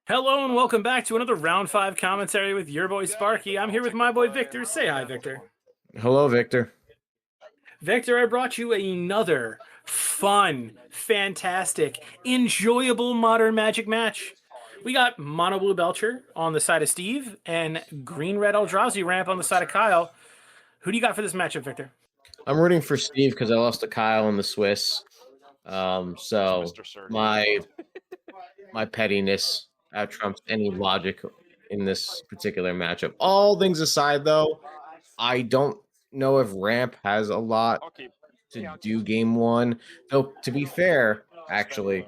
Hello and welcome back to another Round 5 commentary with your boy Sparky. I'm here with my boy Victor. Say hi, Victor. Hello, Victor. Victor, I brought you another fun, fantastic, enjoyable Modern Magic match. We got Mono Blue Belcher on the side of Steve and Green Red Eldrazi Ramp on the side of Kyle. Who do you got for this matchup, Victor? I'm rooting for Steve because I lost to Kyle in the Swiss. So my pettiness trumps any logic in this particular matchup. All things aside, though, I don't know if Ramp has a lot to do game one. Though, to be fair, actually,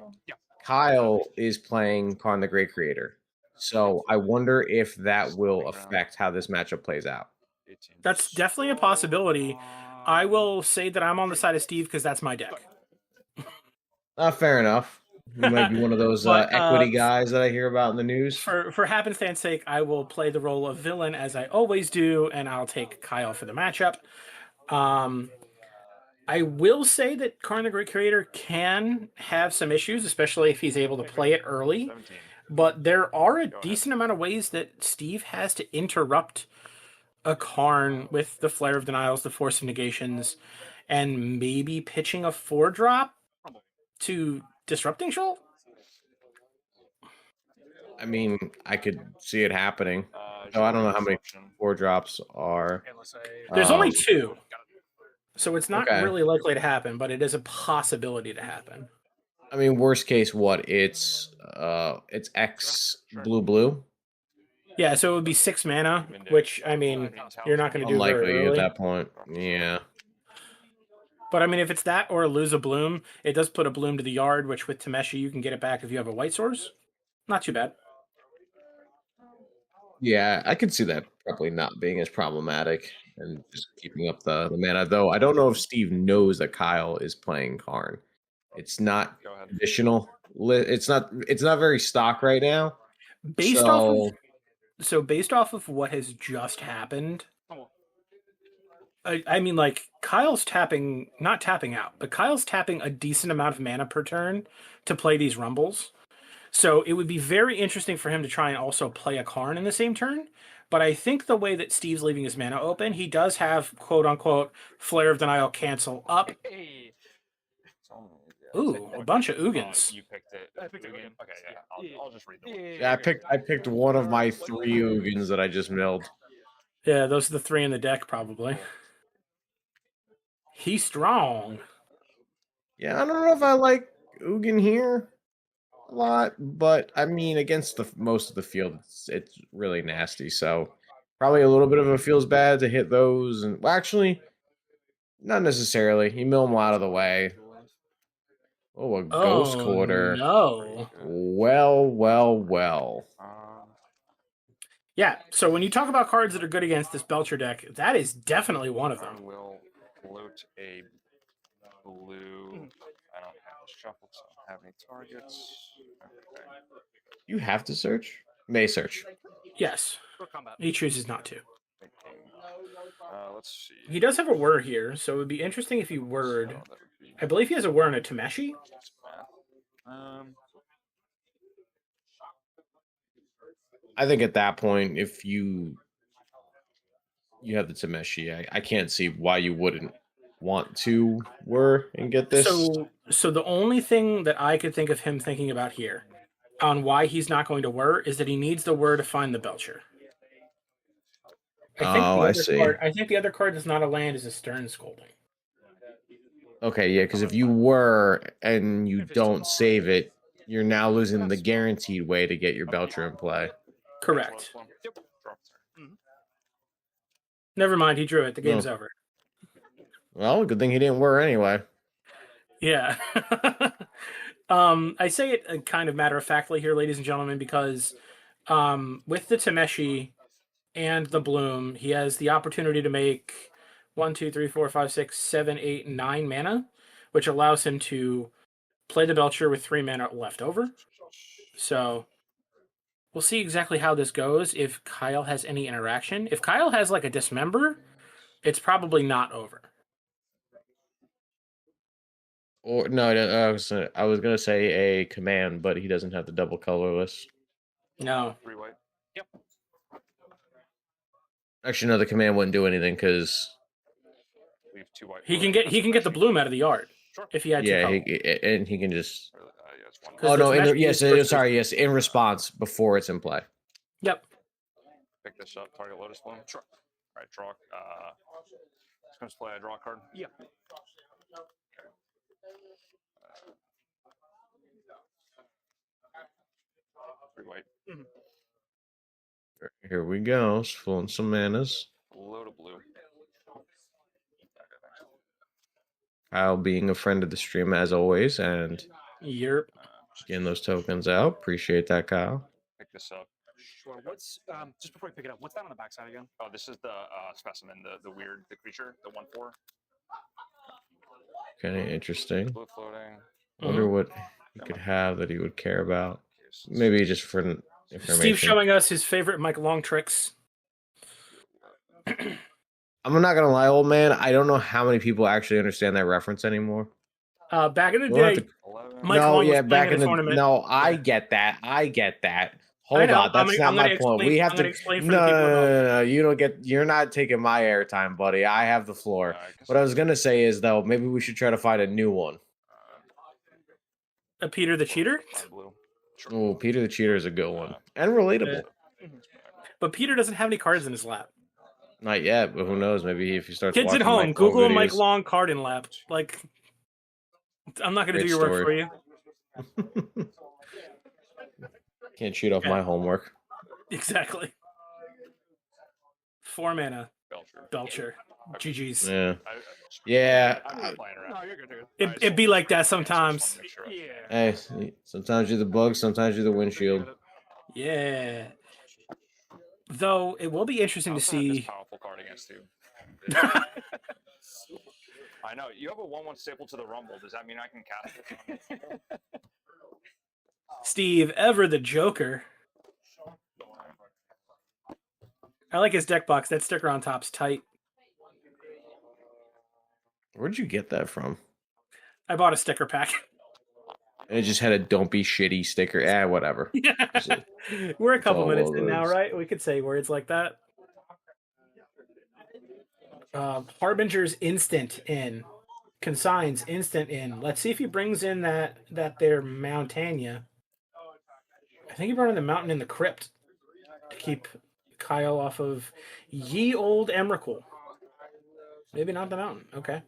Kyle is playing Karn the Great Creator. So I wonder if that will affect how this matchup plays out. That's definitely a possibility. I will say that I'm on the side of Steve because that's my deck. Fair enough. You might be one of those equity guys that I hear about in the news. For happenstance sake, I will play the role of villain as I always do, and I'll take Kyle for the matchup. I will say that Karn the Great Creator can have some issues, especially if he's able to play it early. But there are a decent amount of ways that Steve has to interrupt a Karn with the Flare of Denials, the Force of Negations, and maybe pitching a 4-drop to Disrupting Shoal? I mean, I could see it happening. So I don't know how many 4-drops are. There's only 2. So it's not really likely to happen, but it is a possibility to happen. I mean, worst case, what? It's X blue. Yeah, so it would be 6 mana, which, I mean, you're not going to do very early. At that point, yeah. But, I mean, if it's that or lose a bloom, it does put a bloom to the yard, which with Tameshi, you can get it back if you have a white source. Not too bad. Yeah, I could see that probably not being as problematic and just keeping up the mana. Though I don't know if Steve knows that Kyle is playing Karn. It's not traditional. It's not very stock right now. Based off of what has just happened, I mean, like, Kyle's not tapping out, but Kyle's tapping a decent amount of mana per turn to play these rumbles. So it would be very interesting for him to try and also play a Karn in the same turn. But I think the way that Steve's leaving his mana open, he does have, quote-unquote, Flare of Denial cancel up. Ooh, a bunch of Ugins. You picked it. I picked Ugin. Okay, yeah. I'll just read them. Yeah, I picked one of my 3 Ugins that I just milled. Yeah, those are the 3 in the deck, probably. He's strong. Yeah, I don't know if I like Ugin here a lot, but I mean, against most of the field, it's really nasty. So probably a little bit of a feels bad to hit those. And well, actually, not necessarily. You mill them out of the way. Oh, a Ghost Quarter. No. Well. Yeah, so when you talk about cards that are good against this Belcher deck, that is definitely one of them. I will float a blue. I don't have a shuffle, so I don't have any targets. Okay. You have to search? May search. Yes. He chooses not to. Let's see. He does have a whir here, so it would be interesting if he whirred. I believe he has a whir and a Tameshi. I think at that point, if you have the Tameshi, I can't see why you wouldn't want to whir and get this. So the only thing that I could think of him thinking about here on why he's not going to whir is that he needs the whir to find the Belcher. I think the other card that's not a land is a Stern Scolding. Okay, yeah, because if you were and you don't save it, you're now losing the guaranteed way to get your Belcher in play. Correct. Never mind, he drew it. The game's over. Well, good thing he didn't whir anyway. Yeah. I say it kind of matter-of-factly here, ladies and gentlemen, because with the Tameshi and the Bloom, he has the opportunity to make 1, 2, 3, 4, 5, 6, 7, 8, 9 mana, which allows him to play the Belcher with 3 mana left over. So we'll see exactly how this goes if Kyle has any interaction. If Kyle has like a Dismember, it's probably not over. Or no, I was gonna say a command, but he doesn't have the double colorless. No. 3 white. Yep. Actually, no, the command wouldn't do anything because Leave 2 white. He can get the bloom out of the yard Sure. if he had to. yeah, color. and he can just. Yeah, it's 1. 'Cause Oh the no! Tameshi is first Sorry. Yes, in response before it's in play. Yep. Pick this up. Target Lotus Bloom. Sure. All right. Draw. It's going to play a draw card. Yeah. 3 white. Here we go. Pulling some manas. Load of blue. Kyle being a friend of the stream as always, and Yerp. getting those tokens out. Appreciate that, Kyle. Pick this up. Sure. What's just before you pick it up? What's that on the backside again? Oh, this is the specimen, the creature, the 1/4. Kind of interesting. Blue floating. Wonder what he could have that he would care about. Maybe just for information. Steve showing us his favorite Mike Long tricks. I'm not gonna lie, old man. I don't know how many people actually understand that reference anymore. Back in the We'll have day, to- 11. Mike no, Long yeah, was back playing in in a the tournament. no. I get that. Hold know, on, that's not my point. We have I'm to gonna explain for no, the people at home. no. You don't get. You're not taking my airtime, buddy. I have the floor. What I was gonna say is though, maybe we should try to find a new one. Peter the Cheater? Blue. Sure. Oh, Peter the Cheater is a good one and relatable. But Peter doesn't have any cards in his lap. Not yet, but who knows? Maybe if he starts Kids at watching home, Mike Google Long Mike videos. Long card in lap. Like, I'm not going to do Great your work story. for you. Can't cheat off my homework. Exactly. 4 mana. Belcher. Belcher. GG's. Yeah. Yeah. I'm not playing around. No, you're good. You're good. It'd be like that I just wanna sometimes. make sure I- Yeah. Hey, sometimes you're the bug, sometimes you're the windshield. Yeah. Though it will be interesting to Also have this see. powerful card against you. I know you have a 1/1 staple to the Rumble. Does that mean I can cast it? Steve, ever the Joker. I like his deck box. That sticker on top's tight. Where'd you get that from? I bought a sticker pack. And it just had a "Don't be shitty" sticker. Whatever. We're a couple all minutes it in now, is. right? We could say words like that. Harbinger's instant in. Consigns instant in. Let's see if he brings in that there Mountaina. I think he brought in the mountain in the crypt to keep Kyle off of ye old Emrakul. Maybe not the mountain. Okay.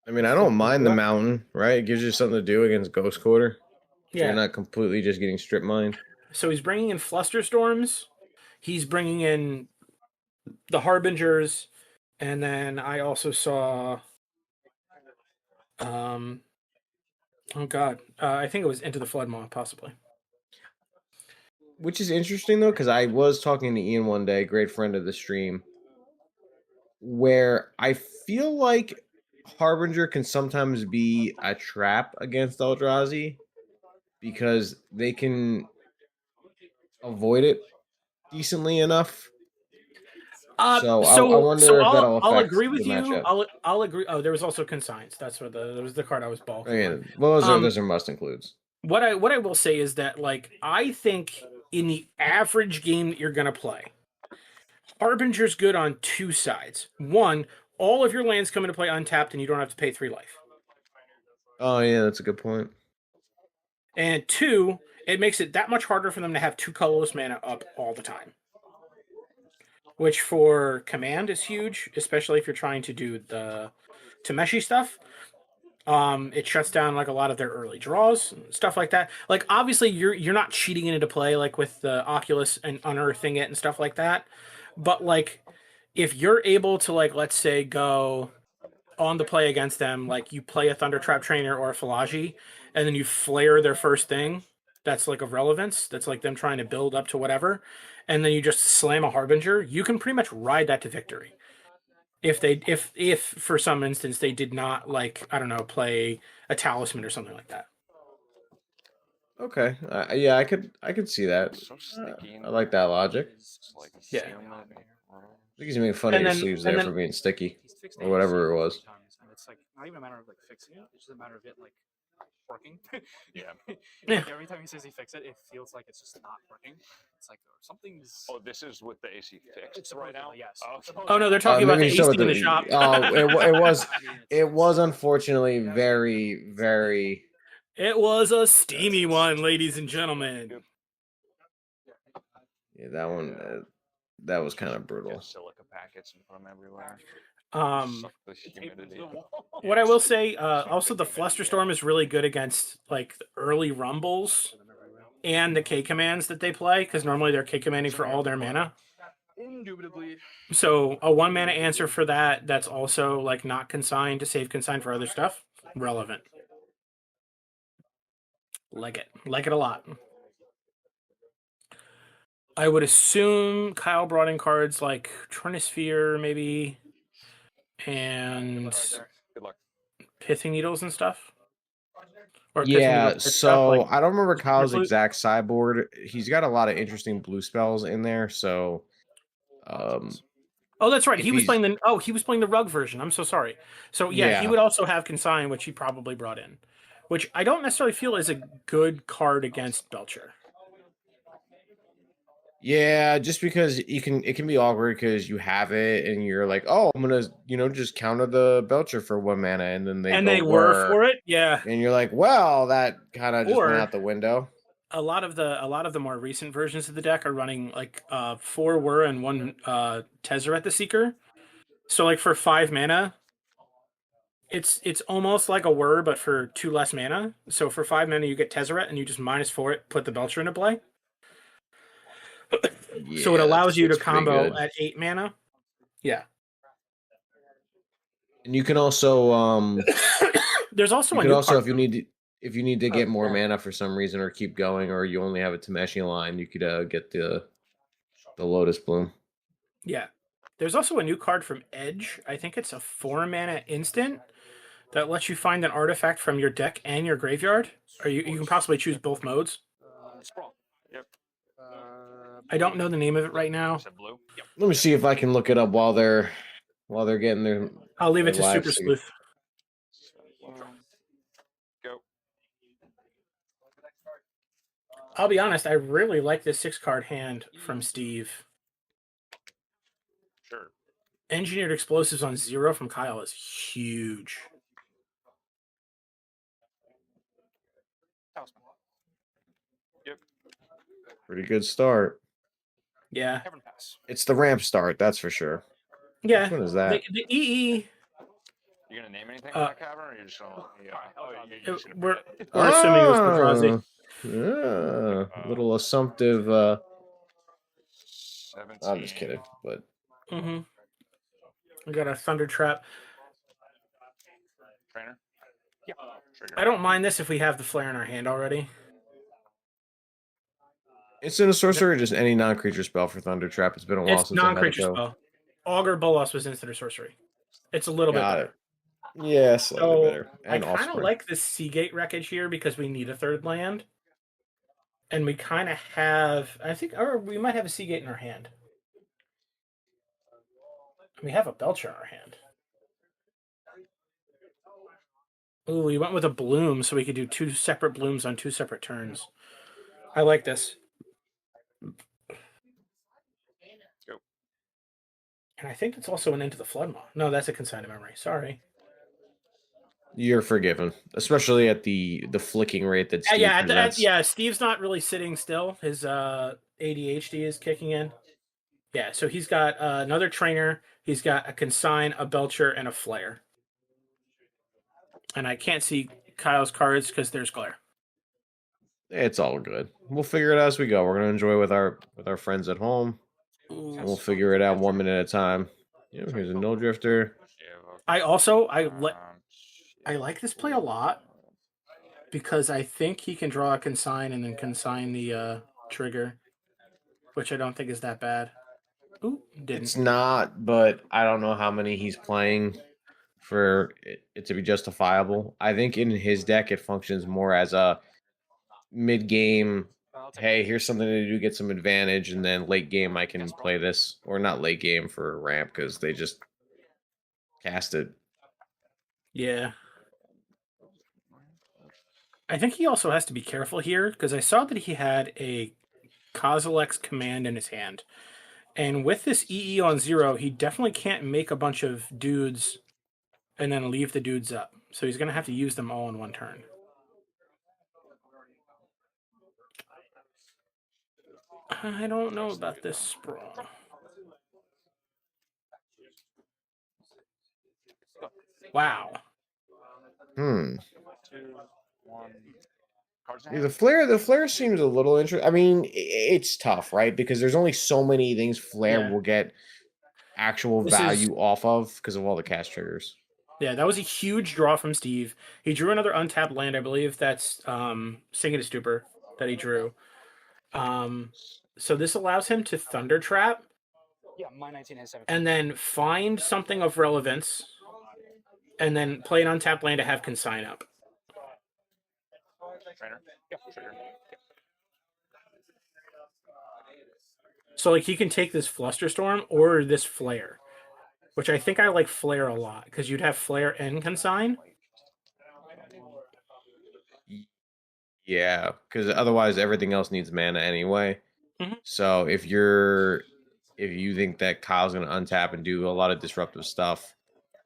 I mean, I don't mind the mountain, right? It gives you something to do against Ghost Quarter. So Yeah. you're not completely just getting strip mined. So he's bringing in Flusterstorms. He's bringing in the Harbingers, and then I also saw, oh god, I think it was Into the Floodmaw, possibly. Which is interesting though, because I was talking to Ian one day, great friend of the stream, where I feel like Harbinger can sometimes be a trap against Eldrazi because they can avoid it decently enough. So I wonder if that'll affect I'll agree with the you. matchup. I'll agree. Oh, there was also Consigns. That's where that was the card I was balking. Oh, yeah, on. well, those are must includes. What I will say is that, like, I think in the average game that you're gonna play, Harbinger's good on two sides. One, all of your lands come into play untapped, and you don't have to pay 3 life. Oh yeah, that's a good point. And two, it makes it that much harder for them to have 2 colorless mana up all the time. Which for command is huge, especially if you're trying to do the Tameshi stuff. It shuts down like a lot of their early draws, stuff like that. Like, obviously you're not cheating it into play like with the Oculus and unearthing it and stuff like that. But like, if you're able to, like, let's say go on the play against them, like you play a Thundertrap Trainer or a Philagi, and then you flare their first thing, that's like of relevance, that's like them trying to build up to whatever, and then you just slam a Harbinger, you can pretty much ride that to victory. If for some instance they did not, like, I don't know, play a Talisman or something like that. Okay, yeah, I could see that. So sticky. I like that logic. It's like Yeah. I think he's making fun of And your then- sleeves and there then- for being sticky. He's fixed Or whatever it was. times, and it's like not even a matter of like fixing it. It's just a matter of it like working. Yeah. Yeah. Like every time he says he fixed it, it feels like it's just not working. It's like something's. Oh, this is with the AC fixed It's right now. supposedly, yes. Oh, Oh no, they're talking about the maybe AC so in the shop. Oh, it was I mean, it was unfortunately very, very. It was a steamy one, ladies and gentlemen. Yep. Yeah, that one. That was kind of Get brutal. silica packets and put them everywhere. Um, Suck the humidity. what I will say, also the Flusterstorm is really good against like the early rumbles and the K commands that they play, because normally they're K commanding for all their mana. Indubitably. So a 1 mana answer for that that's also like not consigned to save consign for other stuff, relevant. Like it a lot. I would assume Kyle brought in cards like Trinisphere, maybe, and Good luck. Pithing Needles and stuff. Or Yeah, Pithing Needles so stuff, like, I don't remember Kyle's Flute? exact sideboard. He's got a lot of interesting blue spells in there. So, Oh, that's right. if He was he's- playing the Rug version. I'm so sorry. So yeah, he Yeah. would also have Consign, which he probably brought in, which I don't necessarily feel is a good card against Belcher. yeah, just because it can be awkward because you have it and you're like, oh, I'm gonna just counter the Belcher for 1 mana, and then they were for it, yeah. and you're like, well, that kind of just went Or- out the window. A lot of the more recent versions of the deck are running like 4 Whir and 1 Tezzeret the Seeker. So like for 5 mana, it's almost like a Whir but for 2 less mana. So for 5 mana you get Tezzeret and you just -4 it, put the Belcher into play. Yeah, So it allows you to it's pretty combo good. at 8 mana. Yeah. And you can also There's also you a could new also card. if you need to get more mana for some reason or keep going, or you only have a Tameshi line, you could get the Lotus Bloom. Yeah. There's also a new card from Edge. I think it's a 4 mana instant that lets you find an artifact from your deck and your graveyard. Or you can possibly choose both modes. Sprawl. Yep. I don't know the name of it right now. Is it blue? Yep. Let me see if I can look it up while they're getting their. I'll leave it to their Super lives Sleuth. Go. I'll be honest, I really like this 6-card hand from Steve. Sure. Engineered Explosives on 0 from Kyle is huge. Talisman. Yep. Pretty good start. Yeah. Cavern Pass. It's the ramp start, that's for sure. Yeah. Which one is that? The EE. You gonna name anything Uh, on that cavern, or you just gonna? Yeah. Oh, you're just gonna We're, pick it? we're assuming it was Eldrazi. Yeah, little assumptive. 17. I'm just kidding, but Mm-hmm. We got a Thunder Trap. Trainer. Yeah. Trigger. I don't mind this if we have the Flare in our hand already. instant sorcerer or just any non-creature spell for Thunder Trap. It's been a while It's since I had it non-creature go. spell. Augur Bolas was instant or sorcery. It's a little Got bit it. better. Yeah, slightly So better. I And kind of Offspring. like this Seagate Wreckage here because we need a 3rd land. And we kind of have, or we might have a Seagate in our hand. We have a Belcher in our hand. Ooh, we went with a Bloom so we could do 2 separate Blooms on 2 separate turns. I like this. Go. And I think it's also an Into the Floodmaw. No, that's a Consigned Memory. Sorry. You're forgiven, especially at the flicking rate that Steve presents. Steve's not really sitting still. His ADHD is kicking in. Yeah, so he's got another trainer. He's got a Consign, a Belcher, and a Flare. And I can't see Kyle's cards because there's glare. It's all good. We'll figure it out as we go. We're gonna enjoy with our friends at home. Ooh. And we'll figure it out 1 minute at a time. Here's a Null Drifter. I like this play a lot because I think he can draw a Consign and then consign the trigger, which I don't think is that bad. Ooh, didn't. It's not, but I don't know how many he's playing for it to be justifiable. I think in his deck it functions more as a mid-game, hey, here's something to do, get some advantage, and then late game I can play this. Or not late game for ramp because they just cast it. Yeah. I think he also has to be careful here because I saw that he had a Kozilek's command in his hand. And with this EE on 0, he definitely can't make a bunch of dudes and then leave the dudes up. So he's going to have to use them all in one turn. I don't know about this sprawl. Wow. 2, 1. Cards in The hand. flare seems a little interesting. I mean, it's tough, right? Because there's only so many things flare Yeah. will get actual This is- value off of because of all the cast triggers. Yeah, that was a huge draw from Steve. He drew another untapped land. I believe that's Singing Stupor that he drew. So this allows him to Thunder Trap Yeah, my 19 has 17. and then find something of relevance and then play an untapped land to have consign up. Trainer. Yeah, trigger. So like he can take this Flusterstorm or this Flare, which I think I like Flare a lot because you'd have Flare and consign. Yeah, because otherwise everything else needs mana anyway. Mhm. So if you think that Kyle's gonna untap and do a lot of disruptive stuff,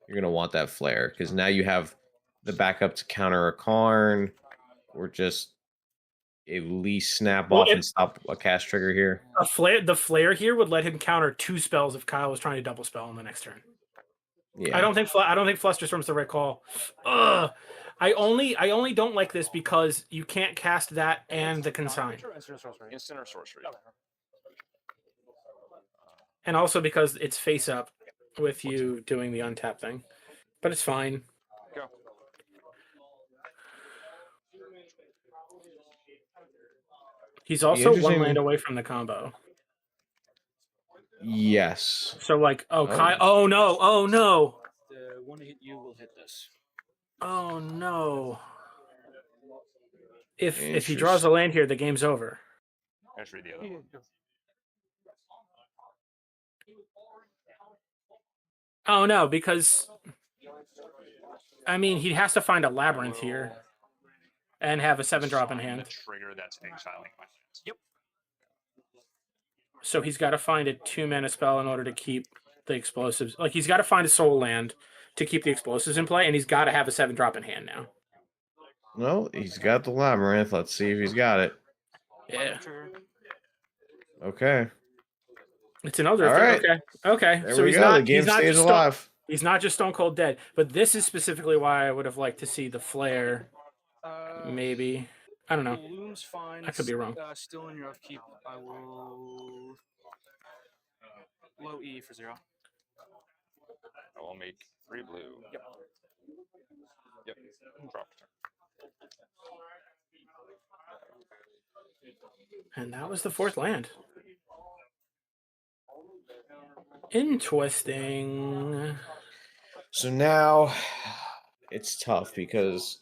you're gonna want that flare because now you have the backup to counter a Karn or just at least snap Well, off and stop a cast trigger here. The Flare here would let him counter 2 spells if Kyle was trying to double spell on the next turn. Yeah, I don't think Flusterstorm's the right call. Ugh. I only don't like this because you can't cast that and the consign, Instant or sorcery. and also because it's face up with you doing the untap thing. But it's fine. Go. He's also one interesting- land away from the combo. yes. So like, Oh. Kyle. Oh no! Oh no! The one to hit you will hit this. Oh no! If he draws a land here, the game's over. Let's read the other one. Oh no, because I mean he has to find a labyrinth here and have a 7-drop in Assign hand. the trigger that's exiling my hands. Yep. So he's got to find a 2-mana spell in order to keep the explosives. Like he's got to find a soul land to keep the explosives in play, and he's got to have a 7-drop in hand now. Well, he's got the labyrinth. Let's see if he's got it. Yeah, Okay. it's another. All right. Okay. There So we he's go. not. The game he's not stays just alive. He's not just stone cold dead. But this is specifically why I would have liked to see the flare. Maybe I don't know. Bloom's fine. I could be wrong. Still in your upkeep. I will low E for 0. I will make 3 blue. Yep. Yep. Drop. And that was the 4th land. Interesting. So now it's tough because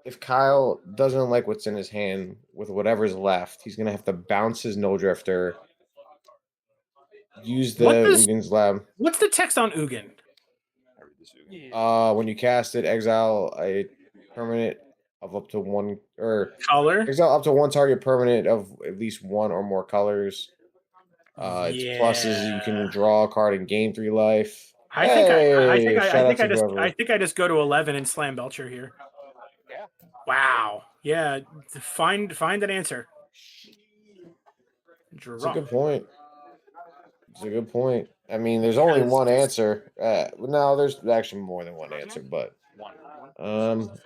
if Kyle doesn't like what's in his hand with whatever's left, he's gonna have to bounce his Null Drifter, use the Ugin's Lab. What's the text on Ugin? I read this When you cast it, exile a permanent of up to 1 or Color? exile up to 1 target permanent of at least 1 or more colors. Its pluses, you can draw a card and gain 3 life. I think I just go to 11 and slam Belcher here. Yeah. Wow. Yeah. Find an answer. It's a good point. It's a good point. I mean, there's only Because- one answer. No, there's actually more than one answer, but 1.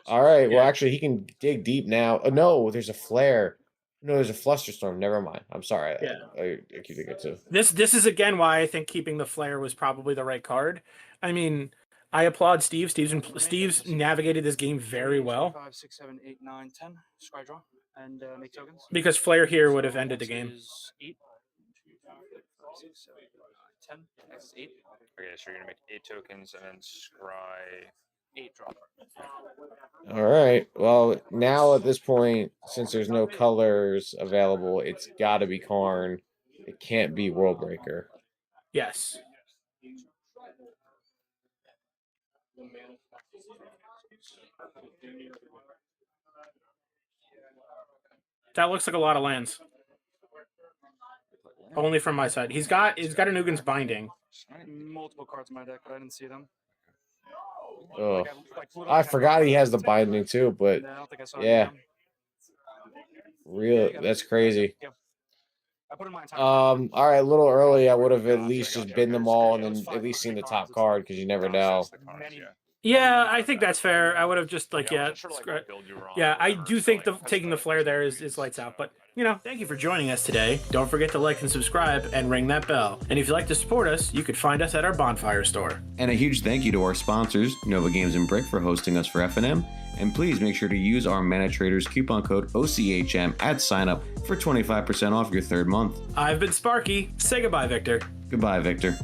all right. Yeah. Well, actually, he can dig deep now. No, there's a flare. No, there's a Flusterstorm. Never mind. I'm sorry. Yeah. I keep thinking too. This is again why I think keeping the flare was probably the right card. I mean, I applaud Steve. Steve's navigated this game very well 5, 6, 7, 8, 9, 10. Scry draw and make tokens. because flare here would have ended the game. Is 8. 2, 3, 4, 5, 6, 7, 8, 9, 10. That's 8. Okay, so you're gonna make 8 tokens and then scry 8 drop. All right. Well, now at this point, since there's no colors available, it's got to be Karn. It can't be Worldbreaker. Yes. That looks like a lot of lands. Only from my side. He's got a Nugan's Binding. Multiple cards in my deck, but I didn't see them. Oh, literally I had forgot he them. has the binding too, but No, I don't think I saw yeah. them. real that's crazy. Yeah. I put in my entire All right, a little early. I would have at Gotcha, least gotcha, just bin okay, them so all yeah, and it's then fine. at least seen the Cards, top it's card like- because you never Gotcha, know. that's the cards, Many- yeah. Yeah, I think that's fair. I would have just like, I yeah, wasn't sure, like, screw what it. build you were on Yeah, or I whatever, do so, think like, I taking the just flare there is confused, lights out. so, But, you know, thank you for joining us today. Don't forget to like and subscribe and ring that bell. And if you'd like to support us, you could find us at our Bonfire store. And a huge thank you to our sponsors, Nova Games and Brick, for hosting us for FNM. And please make sure to use our Mana Traders coupon code OCHM at sign up for 25% off your third month. I've been Sparky. Say goodbye, Victor. Goodbye, Victor.